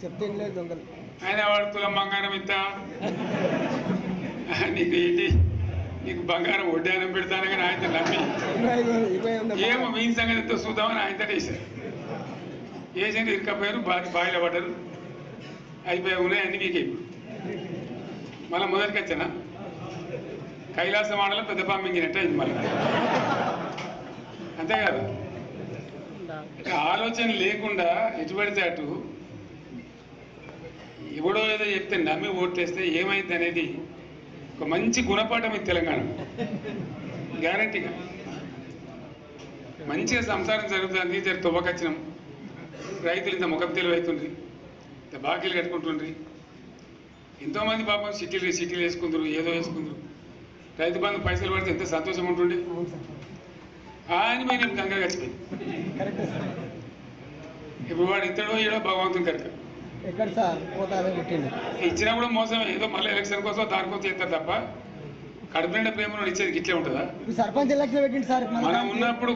చెప్తే దొంగలు ఆయన వాడు తులం బంగారం ఇంత నీకు ఏంటి నీకు బంగారం వడ్డానం పెడతాను కానీ ఆయన నమ్మి ఏమో మీ సంగతి ఎంతో చూద్దామని ఆయన వేసారు. వేసింది ఇరుకపోయారు, బావిలో పడ్డారు, అయిపోయి ఉన్నాయి అన్ని మీకే. మళ్ళీ మొదటికి వచ్చానా కైలాస మాడలో పెద్ద పంపించినట్టు అయింది మళ్ళీ. అంతేకాదు ఆలోచన లేకుండా ఎటు పడితే అటు ఎవడో ఏదో చెప్తే నమ్మి ఓట్లేస్తే ఏమైంది అనేది ఒక మంచి గుణపాఠం ఇది తెలంగాణ. గ్యారంటీగా మంచిగా సంసారం జరుగుతుంది. జర తువ్వకచ్చినాం, రైతులు ఇంత ముఖం తెలివి అవుతుండ్రి, ఇంత బాకీలు కట్టుకుంటుండ్రి. ఎంతోమంది పాపం సిటీలు వేసుకుందరు, ఏదో వేసుకుందరు. రైతు బంధు పైసలు పడితే ఎంత సంతోషం ఉంటుండే. అని మీరు కంగారు కలిసిపోయింది. ఇప్పుడు వాడు ఇతడో ఏడో భగవంతుని కనుక ఎక్కడ సార్ పోతాదే పుట్టింది ఇచ్చినా కూడా మోసం. ఏదో మళ్ళీ ఎలక్షన్ కోసం దానికోసం చేస్తారు తప్ప కడుపు నిండా ప్రేమను ఇచ్చేది ఇట్లే ఉంటుందా? సర్పంచ్ ఎలక్షన్ పెట్టింది సార్. మనం ఉన్నప్పుడు